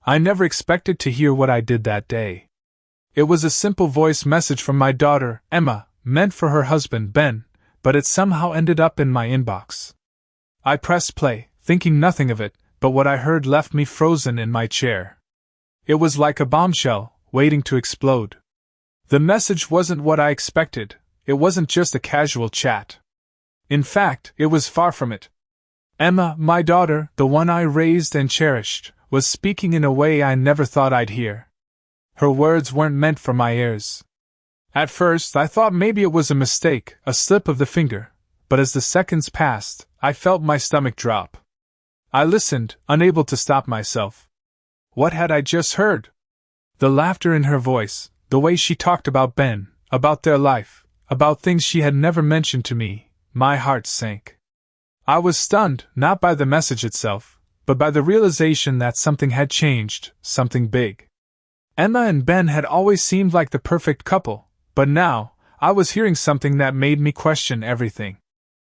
I never expected to hear what I did that day. It was a simple voice message from my daughter, Emma, meant for her husband, Ben, but it somehow ended up in my inbox. I pressed play, thinking nothing of it, but what I heard left me frozen in my chair. It was like a bombshell, waiting to explode. The message wasn't what I expected. It wasn't just a casual chat. In fact, it was far from it. Emma, my daughter, the one I raised and cherished, was speaking in a way I never thought I'd hear. Her words weren't meant for my ears. At first, I thought maybe it was a mistake, a slip of the finger, but as the seconds passed, I felt my stomach drop. I listened, unable to stop myself. What had I just heard? The laughter in her voice, the way she talked about Ben, about their life, about things she had never mentioned to me, my heart sank. I was stunned, not by the message itself, but by the realization that something had changed, something big. Emma and Ben had always seemed like the perfect couple, but now, I was hearing something that made me question everything.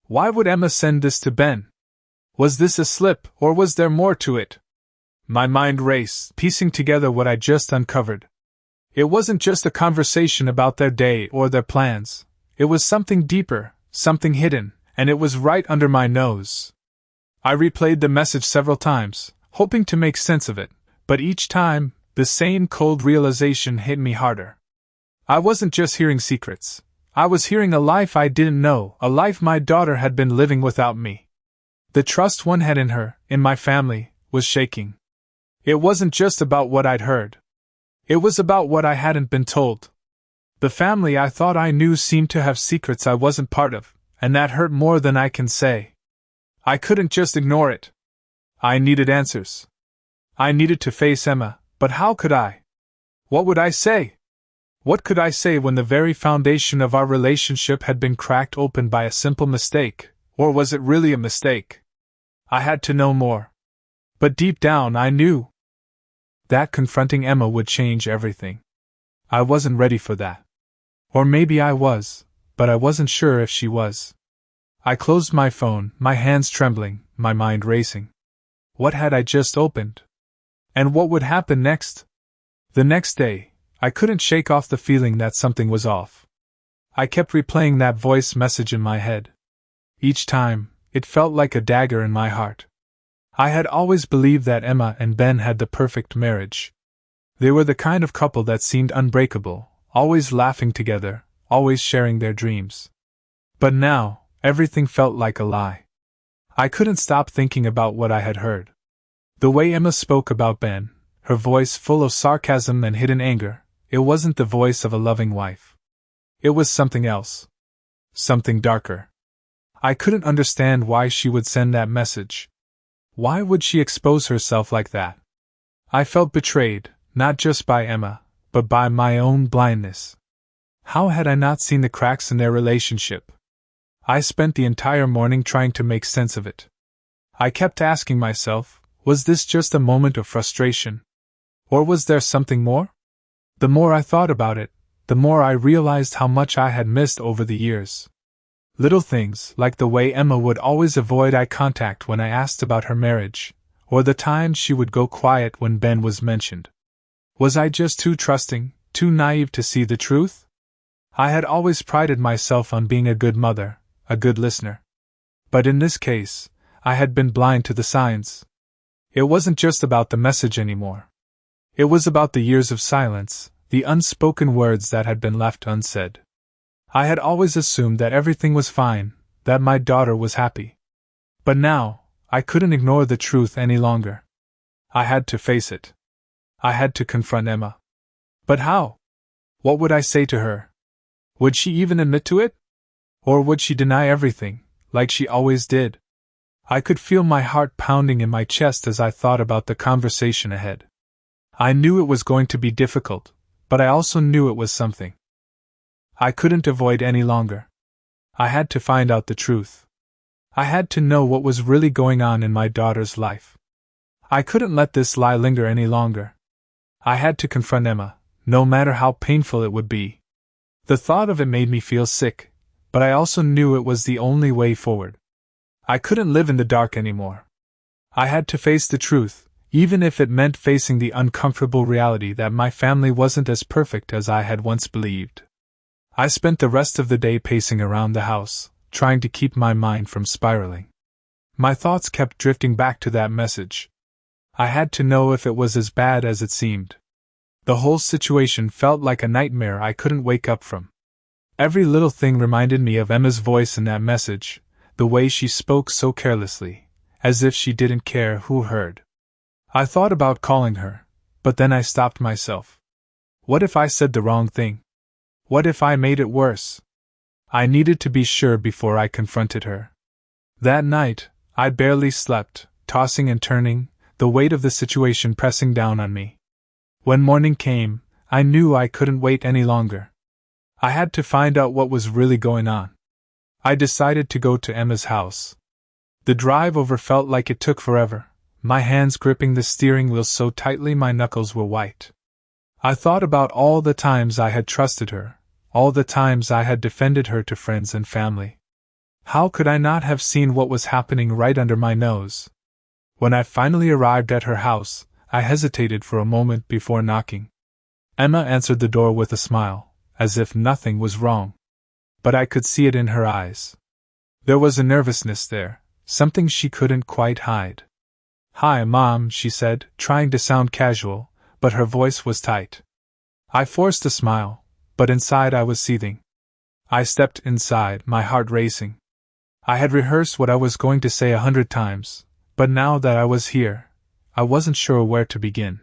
Why would Emma send this to Ben? Was this a slip, or was there more to it? My mind raced, piecing together what I just uncovered. It wasn't just a conversation about their day or their plans. It was something deeper, something hidden, and it was right under my nose. I replayed the message several times, hoping to make sense of it, but each time, the same cold realization hit me harder. I wasn't just hearing secrets. I was hearing a life I didn't know, a life my daughter had been living without me. The trust one had in her, in my family, was shaking. It wasn't just about what I'd heard. It was about what I hadn't been told. The family I thought I knew seemed to have secrets I wasn't part of, and that hurt more than I can say. I couldn't just ignore it. I needed answers. I needed to face Emma, but how could I? What would I say? What could I say when the very foundation of our relationship had been cracked open by a simple mistake, or was it really a mistake? I had to know more. But deep down I knew that confronting Emma would change everything. I wasn't ready for that. Or maybe I was, but I wasn't sure if she was. I closed my phone, my hands trembling, my mind racing. What had I just opened? And what would happen next? The next day, I couldn't shake off the feeling that something was off. I kept replaying that voice message in my head. Each time, it felt like a dagger in my heart. I had always believed that Emma and Ben had the perfect marriage. They were the kind of couple that seemed unbreakable, always laughing together, always sharing their dreams. But now, everything felt like a lie. I couldn't stop thinking about what I had heard. The way Emma spoke about Ben, her voice full of sarcasm and hidden anger, it wasn't the voice of a loving wife. It was something else. Something darker. I couldn't understand why she would send that message. Why would she expose herself like that? I felt betrayed, not just by Emma, but by my own blindness. How had I not seen the cracks in their relationship? I spent the entire morning trying to make sense of it. I kept asking myself, was this just a moment of frustration? Or was there something more? The more I thought about it, the more I realized how much I had missed over the years. Little things, like the way Emma would always avoid eye contact when I asked about her marriage, or the times she would go quiet when Ben was mentioned. Was I just too trusting, too naive to see the truth? I had always prided myself on being a good mother, a good listener. But in this case, I had been blind to the signs. It wasn't just about the message anymore. It was about the years of silence, the unspoken words that had been left unsaid. I had always assumed that everything was fine, that my daughter was happy. But now, I couldn't ignore the truth any longer. I had to face it. I had to confront Emma. But how? What would I say to her? Would she even admit to it? Or would she deny everything, like she always did? I could feel my heart pounding in my chest as I thought about the conversation ahead. I knew it was going to be difficult, but I also knew it was something I couldn't avoid any longer. I had to find out the truth. I had to know what was really going on in my daughter's life. I couldn't let this lie linger any longer. I had to confront Emma, no matter how painful it would be. The thought of it made me feel sick, but I also knew it was the only way forward. I couldn't live in the dark anymore. I had to face the truth, even if it meant facing the uncomfortable reality that my family wasn't as perfect as I had once believed. I spent the rest of the day pacing around the house, trying to keep my mind from spiraling. My thoughts kept drifting back to that message. I had to know if it was as bad as it seemed. The whole situation felt like a nightmare I couldn't wake up from. Every little thing reminded me of Emma's voice in that message, the way she spoke so carelessly, as if she didn't care who heard. I thought about calling her, but then I stopped myself. What if I said the wrong thing? What if I made it worse? I needed to be sure before I confronted her. That night, I barely slept, tossing and turning, the weight of the situation pressing down on me. When morning came, I knew I couldn't wait any longer. I had to find out what was really going on. I decided to go to Emma's house. The drive over felt like it took forever, my hands gripping the steering wheel so tightly my knuckles were white. I thought about all the times I had trusted her, all the times I had defended her to friends and family. How could I not have seen what was happening right under my nose? When I finally arrived at her house, I hesitated for a moment before knocking. Emma answered the door with a smile, as if nothing was wrong. But I could see it in her eyes. There was a nervousness there, something she couldn't quite hide. "Hi, Mom," she said, trying to sound casual, but her voice was tight. I forced a smile, but inside I was seething. I stepped inside, my heart racing. I had rehearsed what I was going to say 100 times, but now that I was here, I wasn't sure where to begin.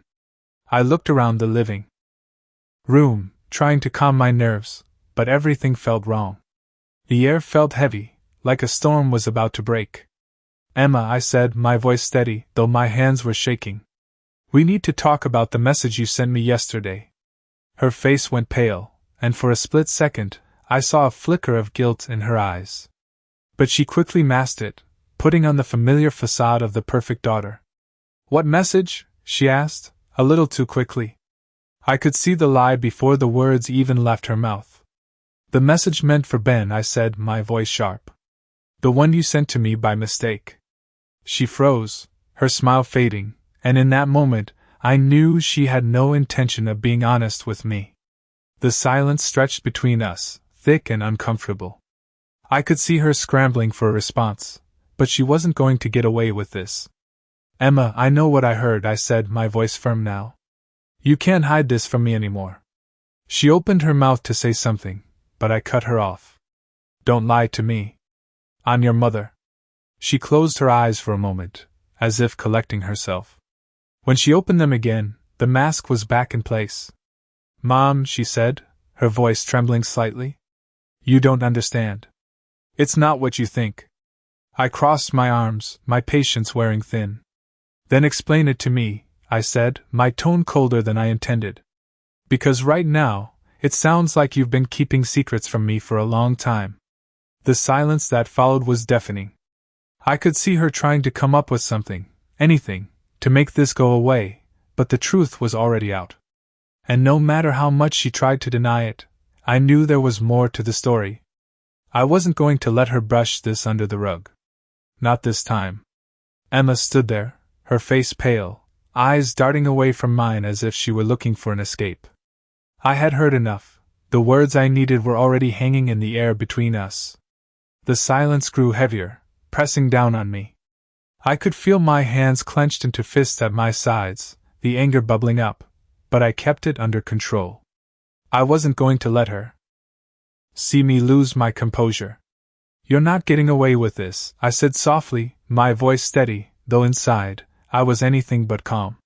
I looked around the living room, trying to calm my nerves, but everything felt wrong. The air felt heavy, like a storm was about to break. "Emma," I said, my voice steady, though my hands were shaking. "We need to talk about the message you sent me yesterday." Her face went pale, and for a split second, I saw a flicker of guilt in her eyes. But she quickly masked it, putting on the familiar facade of the perfect daughter. "What message?" she asked, a little too quickly. I could see the lie before the words even left her mouth. "The message meant for Ben," I said, my voice sharp. "The one you sent to me by mistake." She froze, her smile fading, and in that moment, I knew she had no intention of being honest with me. The silence stretched between us, thick and uncomfortable. I could see her scrambling for a response, but she wasn't going to get away with this. "Emma, I know what I heard," I said, my voice firm now. "You can't hide this from me anymore." She opened her mouth to say something, but I cut her off. "Don't lie to me. I'm your mother." She closed her eyes for a moment, as if collecting herself. When she opened them again, the mask was back in place. "Mom," she said, her voice trembling slightly. "You don't understand. It's not what you think." I crossed my arms, my patience wearing thin. "Then explain it to me," I said, my tone colder than I intended. "Because right now, it sounds like you've been keeping secrets from me for a long time." The silence that followed was deafening. I could see her trying to come up with something, anything, to make this go away, but the truth was already out. And no matter how much she tried to deny it, I knew there was more to the story. I wasn't going to let her brush this under the rug. Not this time. Emma stood there, her face pale, eyes darting away from mine as if she were looking for an escape. I had heard enough. The words I needed were already hanging in the air between us. The silence grew heavier, pressing down on me. I could feel my hands clenched into fists at my sides, the anger bubbling up, but I kept it under control. I wasn't going to let her see me lose my composure. "You're not getting away with this," I said softly, my voice steady, though inside, I was anything but calm.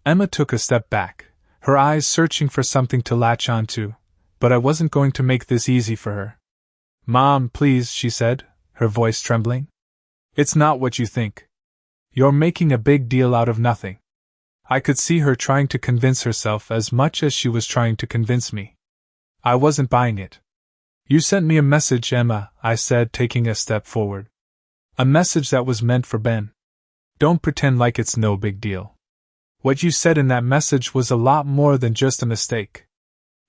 Emma took a step back, her eyes searching for something to latch onto, but I wasn't going to make this easy for her. "Mom, please," she said, her voice trembling. "It's not what you think. You're making a big deal out of nothing." I could see her trying to convince herself as much as she was trying to convince me. I wasn't buying it. "You sent me a message, Emma," I said, taking a step forward. "A message that was meant for Ben. Don't pretend like it's no big deal. What you said in that message was a lot more than just a mistake.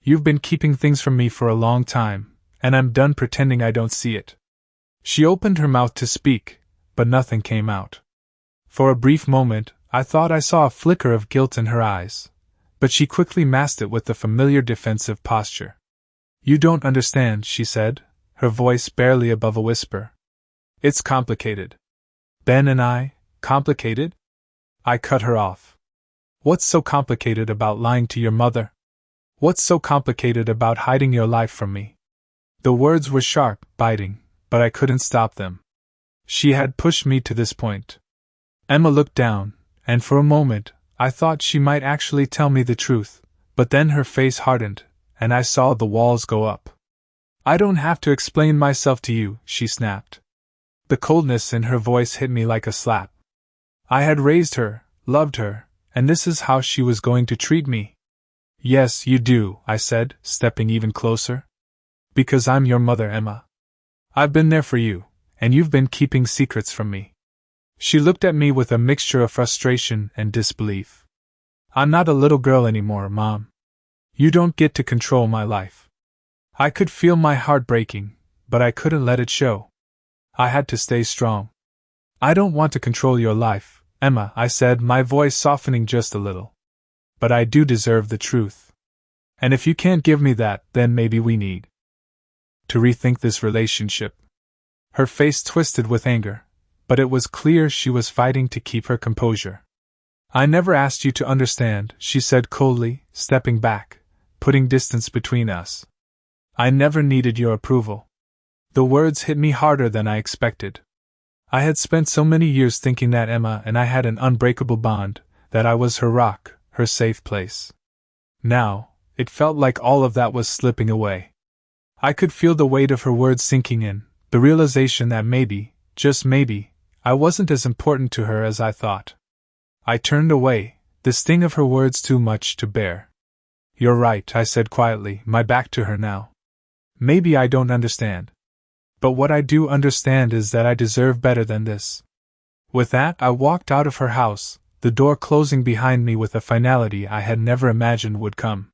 You've been keeping things from me for a long time, and I'm done pretending I don't see it." She opened her mouth to speak, but nothing came out. For a brief moment, I thought I saw a flicker of guilt in her eyes, but she quickly masked it with the familiar defensive posture. You don't understand, she said, her voice barely above a whisper. It's complicated. Ben and I, complicated? I cut her off. What's so complicated about lying to your mother? What's so complicated about hiding your life from me? The words were sharp, biting, but I couldn't stop them. She had pushed me to this point. Emma looked down, and for a moment, I thought she might actually tell me the truth, but then her face hardened, and I saw the walls go up. I don't have to explain myself to you, she snapped. The coldness in her voice hit me like a slap. I had raised her, loved her, and this is how she was going to treat me. Yes, you do, I said, stepping even closer. Because I'm your mother, Emma. I've been there for you, and you've been keeping secrets from me. She looked at me with a mixture of frustration and disbelief. I'm not a little girl anymore, Mom. You don't get to control my life. I could feel my heart breaking, but I couldn't let it show. I had to stay strong. I don't want to control your life, Emma, I said, my voice softening just a little. But I do deserve the truth. And if you can't give me that, then maybe we need to rethink this relationship. Her face twisted with anger, but it was clear she was fighting to keep her composure. I never asked you to understand, she said coldly, stepping back, putting distance between us. I never needed your approval. The words hit me harder than I expected. I had spent so many years thinking that Emma and I had an unbreakable bond, that I was her rock, her safe place. Now, it felt like all of that was slipping away. I could feel the weight of her words sinking in, the realization that maybe, just maybe, I wasn't as important to her as I thought. I turned away, the sting of her words too much to bear. You're right, I said quietly, my back to her now. Maybe I don't understand. But what I do understand is that I deserve better than this. With that, I walked out of her house, the door closing behind me with a finality I had never imagined would come.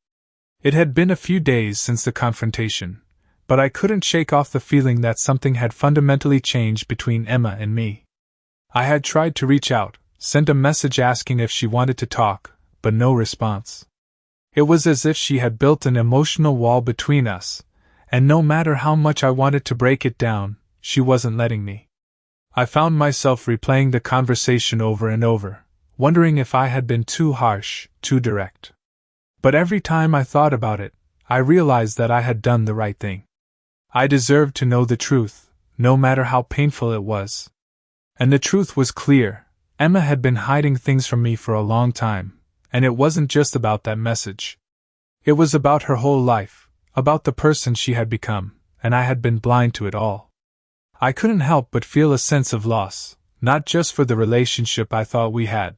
It had been a few days since the confrontation, but I couldn't shake off the feeling that something had fundamentally changed between Emma and me. I had tried to reach out, sent a message asking if she wanted to talk, but no response. It was as if she had built an emotional wall between us, and no matter how much I wanted to break it down, she wasn't letting me. I found myself replaying the conversation over and over, wondering if I had been too harsh, too direct. But every time I thought about it, I realized that I had done the right thing. I deserved to know the truth, no matter how painful it was. And the truth was clear. Emma had been hiding things from me for a long time, and it wasn't just about that message. It was about her whole life, about the person she had become, and I had been blind to it all. I couldn't help but feel a sense of loss, not just for the relationship I thought we had,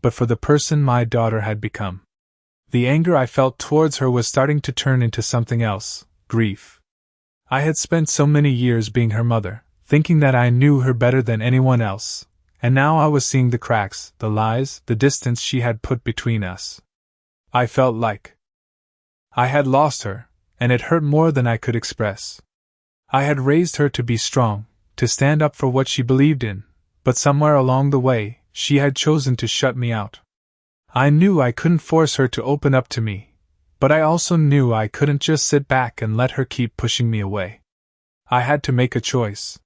but for the person my daughter had become. The anger I felt towards her was starting to turn into something else, grief. I had spent so many years being her mother, thinking that I knew her better than anyone else, and now I was seeing the cracks, the lies, the distance she had put between us. I felt like I had lost her, and it hurt more than I could express. I had raised her to be strong, to stand up for what she believed in, but somewhere along the way, she had chosen to shut me out. I knew I couldn't force her to open up to me, but I also knew I couldn't just sit back and let her keep pushing me away. I had to make a choice.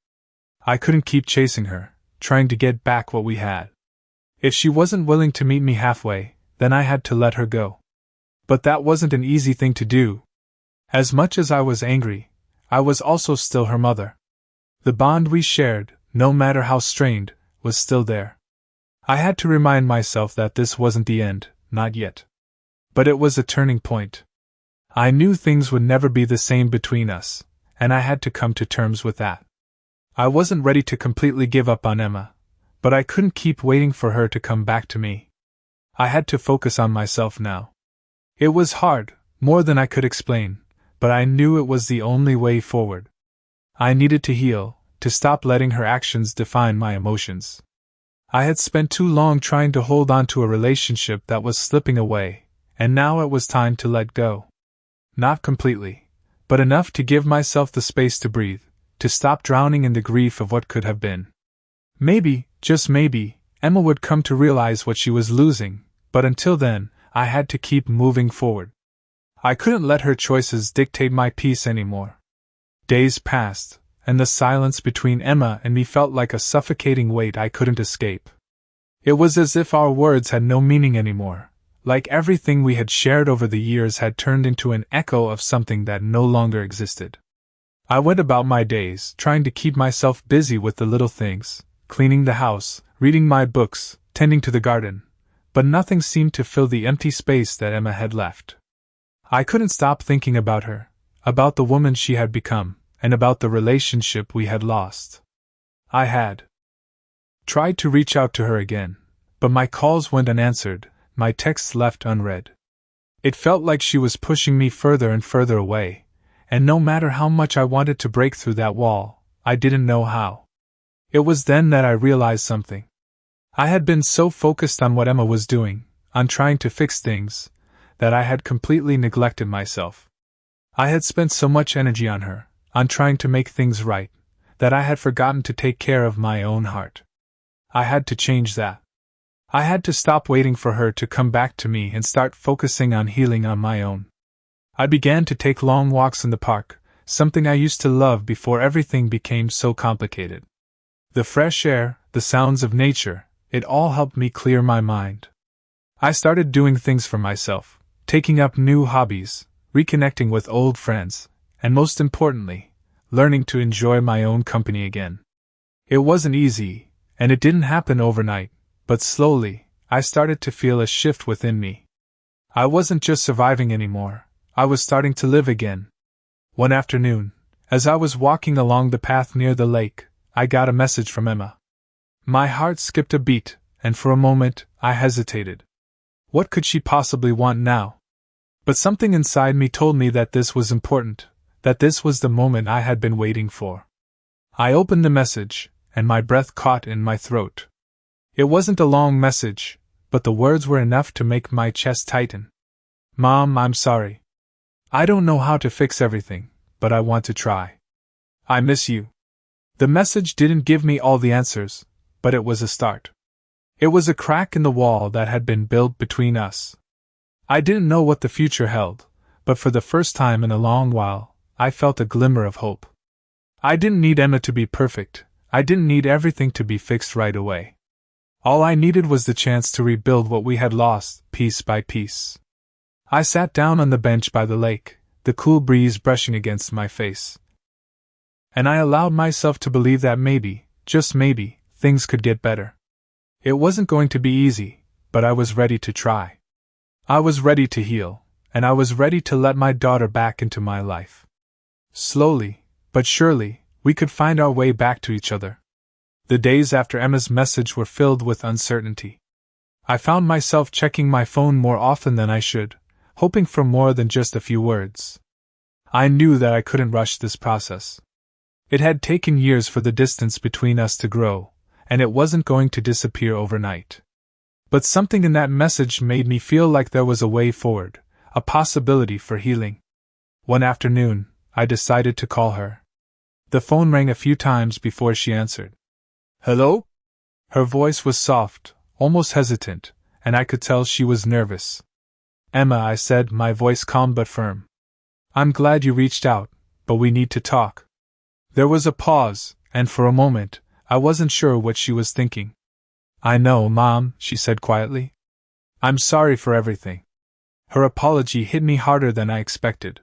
I couldn't keep chasing her, trying to get back what we had. If she wasn't willing to meet me halfway, then I had to let her go. But that wasn't an easy thing to do. As much as I was angry, I was also still her mother. The bond we shared, no matter how strained, was still there. I had to remind myself that this wasn't the end, not yet. But it was a turning point. I knew things would never be the same between us, and I had to come to terms with that. I wasn't ready to completely give up on Emma, but I couldn't keep waiting for her to come back to me. I had to focus on myself now. It was hard, more than I could explain, but I knew it was the only way forward. I needed to heal, to stop letting her actions define my emotions. I had spent too long trying to hold on to a relationship that was slipping away, and now it was time to let go. Not completely, but enough to give myself the space to breathe, to stop drowning in the grief of what could have been. Maybe, just maybe, Emma would come to realize what she was losing, but until then, I had to keep moving forward. I couldn't let her choices dictate my peace anymore. Days passed, and the silence between Emma and me felt like a suffocating weight I couldn't escape. It was as if our words had no meaning anymore, like everything we had shared over the years had turned into an echo of something that no longer existed. I went about my days, trying to keep myself busy with the little things, cleaning the house, reading my books, tending to the garden, but nothing seemed to fill the empty space that Emma had left. I couldn't stop thinking about her, about the woman she had become, and about the relationship we had lost. I had tried to reach out to her again, but my calls went unanswered, my texts left unread. It felt like she was pushing me further and further away, and no matter how much I wanted to break through that wall, I didn't know how. It was then that I realized something. I had been so focused on what Emma was doing, on trying to fix things, that I had completely neglected myself. I had spent so much energy on her, on trying to make things right, that I had forgotten to take care of my own heart. I had to change that. I had to stop waiting for her to come back to me and start focusing on healing on my own. I began to take long walks in the park, something I used to love before everything became so complicated. The fresh air, the sounds of nature, it all helped me clear my mind. I started doing things for myself, taking up new hobbies, reconnecting with old friends, and most importantly, learning to enjoy my own company again. It wasn't easy, and it didn't happen overnight, but slowly, I started to feel a shift within me. I wasn't just surviving anymore. I was starting to live again. One afternoon, as I was walking along the path near the lake, I got a message from Emma. My heart skipped a beat, and for a moment, I hesitated. What could she possibly want now? But something inside me told me that this was important, that this was the moment I had been waiting for. I opened the message, and my breath caught in my throat. It wasn't a long message, but the words were enough to make my chest tighten. Mom, I'm sorry. I don't know how to fix everything, but I want to try. I miss you. The message didn't give me all the answers, but it was a start. It was a crack in the wall that had been built between us. I didn't know what the future held, but for the first time in a long while, I felt a glimmer of hope. I didn't need Emma to be perfect, I didn't need everything to be fixed right away. All I needed was the chance to rebuild what we had lost, piece by piece. I sat down on the bench by the lake, the cool breeze brushing against my face. And I allowed myself to believe that maybe, just maybe, things could get better. It wasn't going to be easy, but I was ready to try. I was ready to heal, and I was ready to let my daughter back into my life. Slowly, but surely, we could find our way back to each other. The days after Emma's message were filled with uncertainty. I found myself checking my phone more often than I should, hoping for more than just a few words. I knew that I couldn't rush this process. It had taken years for the distance between us to grow, and it wasn't going to disappear overnight. But something in that message made me feel like there was a way forward, a possibility for healing. One afternoon, I decided to call her. The phone rang a few times before she answered. Hello? Her voice was soft, almost hesitant, and I could tell she was nervous. Emma, I said, my voice calm but firm. I'm glad you reached out, but we need to talk. There was a pause, and for a moment, I wasn't sure what she was thinking. I know, Mom, she said quietly. I'm sorry for everything. Her apology hit me harder than I expected.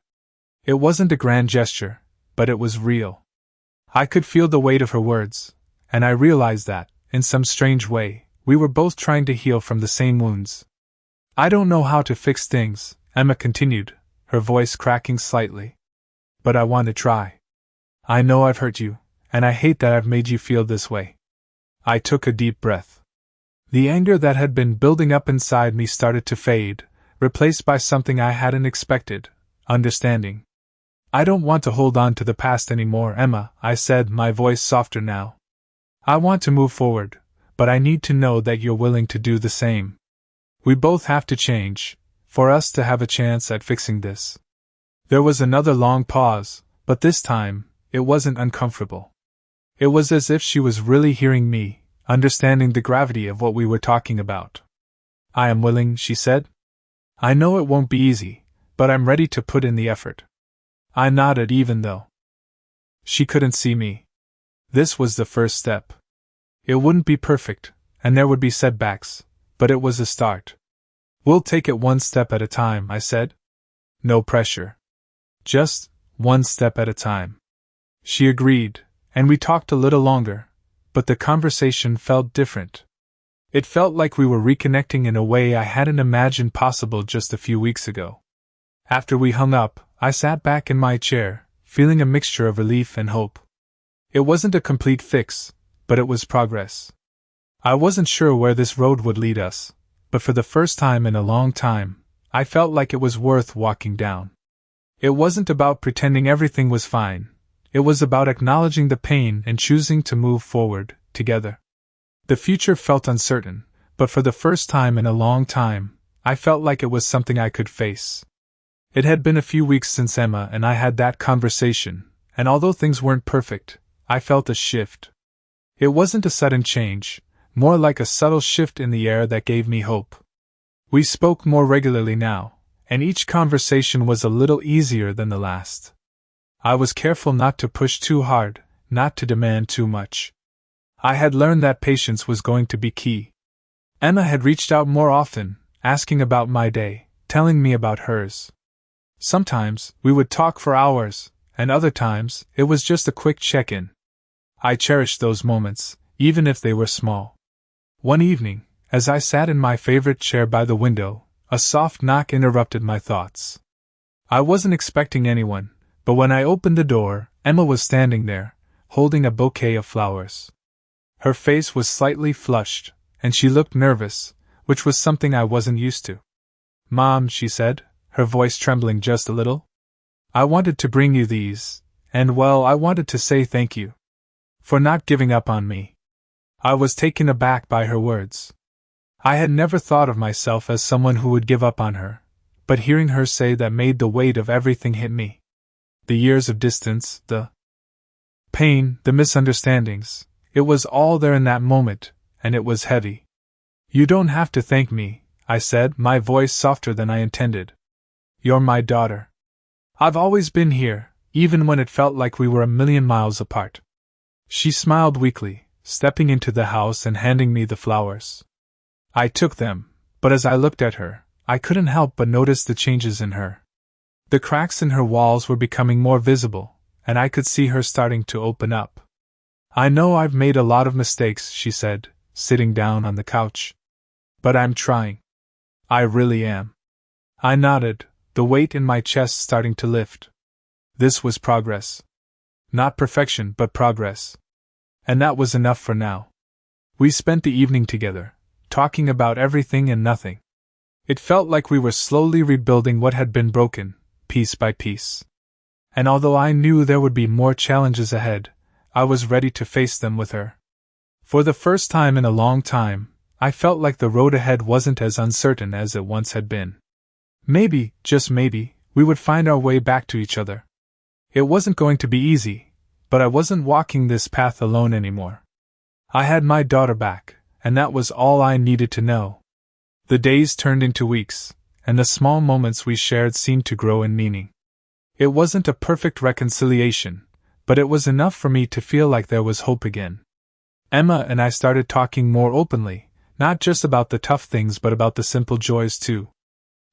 It wasn't a grand gesture, but it was real. I could feel the weight of her words, and I realized that, in some strange way, we were both trying to heal from the same wounds. I don't know how to fix things, Emma continued, her voice cracking slightly. But I want to try. I know I've hurt you, and I hate that I've made you feel this way. I took a deep breath. The anger that had been building up inside me started to fade, replaced by something I hadn't expected, understanding. I don't want to hold on to the past anymore, Emma, I said, my voice softer now. I want to move forward, but I need to know that you're willing to do the same. We both have to change, for us to have a chance at fixing this. There was another long pause, but this time, it wasn't uncomfortable. It was as if she was really hearing me, understanding the gravity of what we were talking about. I am willing, she said. I know it won't be easy, but I'm ready to put in the effort. I nodded even though she couldn't see me. This was the first step. It wouldn't be perfect, and there would be setbacks, but it was a start. We'll take it one step at a time, I said. No pressure. Just one step at a time. She agreed, and we talked a little longer, but the conversation felt different. It felt like we were reconnecting in a way I hadn't imagined possible just a few weeks ago. After we hung up, I sat back in my chair, feeling a mixture of relief and hope. It wasn't a complete fix, but it was progress. I wasn't sure where this road would lead us, but for the first time in a long time, I felt like it was worth walking down. It wasn't about pretending everything was fine. It was about acknowledging the pain and choosing to move forward, together. The future felt uncertain, but for the first time in a long time, I felt like it was something I could face. It had been a few weeks since Emma and I had that conversation, and although things weren't perfect, I felt a shift. It wasn't a sudden change, more like a subtle shift in the air that gave me hope. We spoke more regularly now, and each conversation was a little easier than the last. I was careful not to push too hard, not to demand too much. I had learned that patience was going to be key. Emma had reached out more often, asking about my day, telling me about hers. Sometimes, we would talk for hours, and other times, it was just a quick check-in. I cherished those moments, even if they were small. One evening, as I sat in my favorite chair by the window, a soft knock interrupted my thoughts. I wasn't expecting anyone, but when I opened the door, Emma was standing there, holding a bouquet of flowers. Her face was slightly flushed, and she looked nervous, which was something I wasn't used to. "Mom," she said, her voice trembling just a little. "I wanted to bring you these, and well, I wanted to say thank you for not giving up on me." I was taken aback by her words. I had never thought of myself as someone who would give up on her, but hearing her say that made the weight of everything hit me. The years of distance, the pain, the misunderstandings, it was all there in that moment, and it was heavy. "You don't have to thank me," I said, my voice softer than I intended. "You're my daughter. I've always been here, even when it felt like we were a million miles apart." She smiled weakly, stepping into the house and handing me the flowers. I took them, but as I looked at her, I couldn't help but notice the changes in her. The cracks in her walls were becoming more visible, and I could see her starting to open up. "I know I've made a lot of mistakes," she said, sitting down on the couch. "But I'm trying. I really am." I nodded, the weight in my chest starting to lift. This was progress. Not perfection, but progress. And that was enough for now. We spent the evening together, talking about everything and nothing. It felt like we were slowly rebuilding what had been broken, piece by piece. And although I knew there would be more challenges ahead, I was ready to face them with her. For the first time in a long time, I felt like the road ahead wasn't as uncertain as it once had been. Maybe, just maybe, we would find our way back to each other. It wasn't going to be easy, but I wasn't walking this path alone anymore. I had my daughter back, and that was all I needed to know. The days turned into weeks, and the small moments we shared seemed to grow in meaning. It wasn't a perfect reconciliation, but it was enough for me to feel like there was hope again. Emma and I started talking more openly, not just about the tough things but about the simple joys too.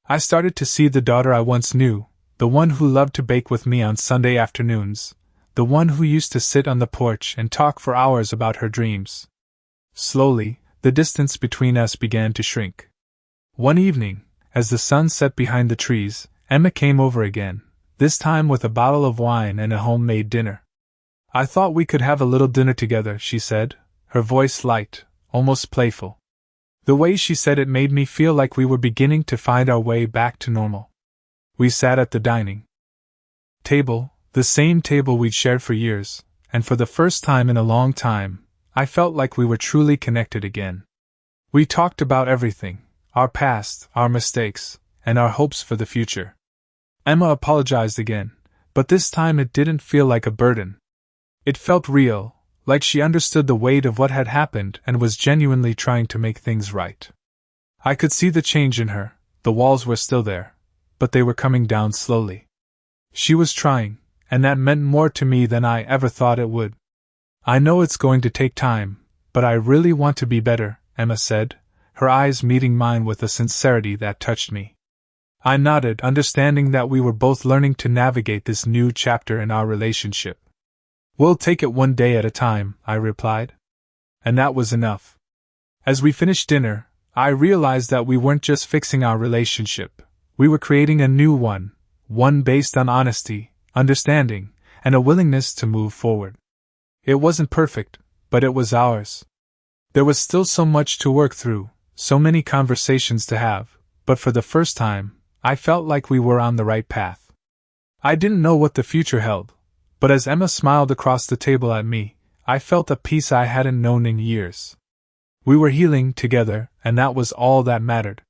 I started to see the daughter I once knew, the one who loved to bake with me on Sunday afternoons, the one who used to sit on the porch and talk for hours about her dreams. Slowly, the distance between us began to shrink. One evening, as the sun set behind the trees, Emma came over again, this time with a bottle of wine and a homemade dinner. "I thought we could have a little dinner together," she said, her voice light, almost playful. The way she said it made me feel like we were beginning to find our way back to normal. We sat at the dining table, the same table we'd shared for years, and for the first time in a long time, I felt like we were truly connected again. We talked about everything, our past, our mistakes, and our hopes for the future. Emma apologized again, but this time it didn't feel like a burden. It felt real, like she understood the weight of what had happened and was genuinely trying to make things right. I could see the change in her. The walls were still there, but they were coming down slowly. She was trying, and that meant more to me than I ever thought it would. I know it's going to take time, but I really want to be better, Emma said, her eyes meeting mine with a sincerity that touched me. I nodded, understanding that we were both learning to navigate this new chapter in our relationship. We'll take it one day at a time, I replied. And that was enough. As we finished dinner, I realized that we weren't just fixing our relationship, we were creating a new one based on honesty, understanding, and a willingness to move forward. It wasn't perfect, but it was ours. There was still so much to work through, so many conversations to have, but for the first time, I felt like we were on the right path. I didn't know what the future held, but as Emma smiled across the table at me, I felt a peace I hadn't known in years. We were healing together, and that was all that mattered.